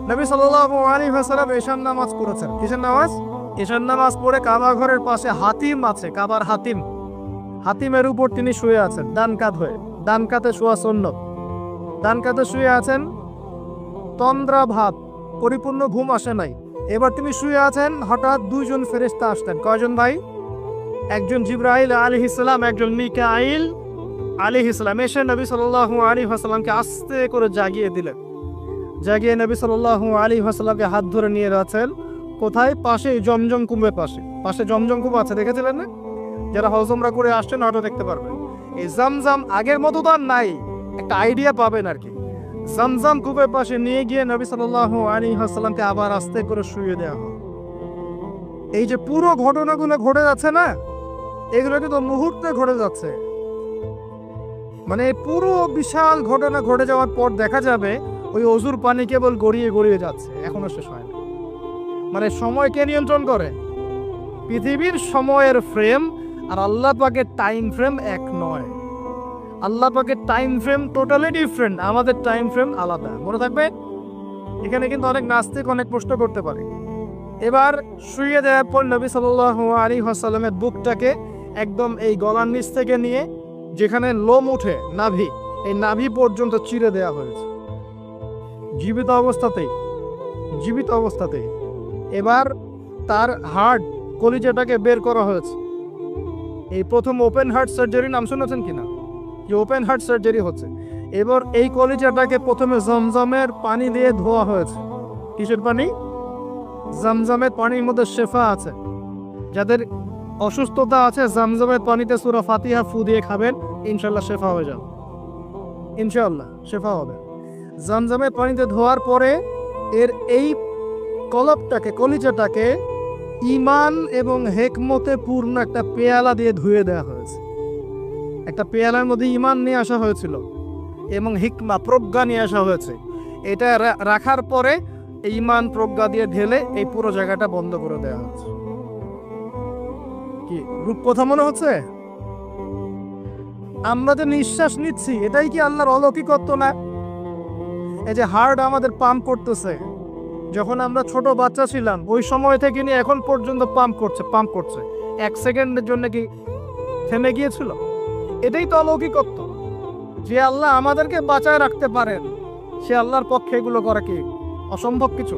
নবী সাল্লাল্লাহু আলাইহি ওয়াসাল্লাম ঈশার নামাজ পড়েছেন। কিসের নামাজ? ঈশার নামাজ পড়ে কাবা ঘরের পাশে হাতিম আছে, কাবার হাতিম, হাতিমের উপর তিনি শুয়ে আছেন ডান কাত হয়ে। ডান কাতে শোয়া সুন্নত। ডান কাতে শুয়ে আছেন, তন্দ্রা ভাব, পরিপূর্ণ ঘুম আসে নাই। এবার তিনি শুয়ে আছেন, হঠাৎ দুইজন ফেরেশতা আসলেন। কয়জন ভাই? একজন জিবরাইল আলাইহিস সালাম, একজন মিকাইল আলাইহিস সালাম। এসে নবী সাল্লাল্লাহু আলাইহি ওয়াসাল্লামকে আস্তে করে জাগিয়ে দিলেন। জাগিয়ে নবী সাল্লাল্লাহু আলাইহি ওয়াসাল্লামকে হাত ধরে নিয়ে যাচ্ছেন কোথায়? পাশে জমজম কুমের পাশে। পাশে জমজম কুম আছে, দেখেছিলেন না? যারা হজ উমরা করে আসছেন হয়তো দেখতে পারবেন। এই জমজম আগের মতো তো আর নাই, একটা আইডিয়া পাবেন আর কি। জমজম কুমের পাশে নিয়ে গিয়ে নবী সাল্লাল্লাহু আলাইহি ওয়াসাল্লামকে আবার আস্তে করে শুইয়ে দেওয়া হয়। এই যে পুরো ঘটনাগুলো ঘটে যাচ্ছে না, এগুলো কিন্তু মুহূর্তে ঘটে যাচ্ছে। মানে পুরো বিশাল ঘটনা ঘটে যাওয়ার পর দেখা যাবে ওই অজুর পানি কেবল গড়িয়ে গড়িয়ে যাচ্ছে, এখনো শেষ হয় না। মানে সময় কে নিয়ন্ত্রণ করে? পৃথিবীর সময়ের ফ্রেম আর আল্লাহ পাকের টাইম ফ্রেম এক নয়। আল্লাহ পাকের টাইম ফ্রেম টোটালি ডিফারেন্ট, আমাদের টাইম ফ্রেম আলাদা। মনে থাকবে? এখানে কিন্তু অনেক নাস্তিক অনেক প্রশ্ন করতে পারে। এবার শুইয়ে দেওয়ার পর নবী সাল্লাল্লাহু আলাইহি ওয়াসাল্লামের বুকটাকে একদম এই গলার নিচ থেকে নিয়ে যেখানে লোম উঠে নাভি, এই নাভি পর্যন্ত চিরে দেওয়া হয়েছে জীবিত অবস্থাতেই। জীবিত অবস্থাতেই এবার তার হার্ট, কলিজাটাকে বের করা হয়েছে। এই প্রথম ওপেন হার্ট সার্জারি নাম শুনেছেন কিনা? যে ওপেন হার্ট সার্জারি হচ্ছে। এবার এই কলিজাটাকে প্রথমে জমজমের পানি দিয়ে ধোয়া হয়েছে। কিসের পানি? জমজমের পানির মধ্যে শেফা আছে। যাদের অসুস্থতা আছে জমজমের পানিতে সূরা ফাতিহা ফু দিয়ে খাবেন, ইনশাআল্লাহ শেফা হয়ে যাবে। ইনশাআল্লাহ শেফা হবে। জমজমের পানিতে ধোয়ার পরে এর এই কলবটাকে, কলিজাটাকে ঈমান এবং হিকমতে পূর্ণ একটা পেয়ালা দিয়ে ধুয়ে দেওয়া হয়েছে। একটা পেয়ালার মধ্যে ঈমান নিয়ে আসা হয়েছিল এবং হিকমা, প্রজ্ঞা নিয়ে আসা হয়েছে। এটা রাখার পরে ঈমান প্রজ্ঞা দিয়ে ঢেলে এই পুরো জায়গাটা বন্ধ করে দেওয়া হচ্ছে। কি রূপকথা মনে হচ্ছে? আমরা যে নিঃশ্বাস নিচ্ছি এটাই কি আল্লাহর অলৌকিকত্ব না? এই যে হার্ট আমাদের পাম্প করতেছে, যখন আমরা ছোট বাচ্চা ছিলাম ওই সময় থেকে নিয়ে এখন পর্যন্ত পাম্প করছে। 1 সেকেন্ডের জন্য কি থেমে গিয়েছিল? এটাই তো অলৌকিকত্ব। যে আল্লাহ আমাদেরকে বাঁচায় রাখতে পারেন, সে আল্লাহর পক্ষে এগুলো করা কি অসম্ভব কিছু?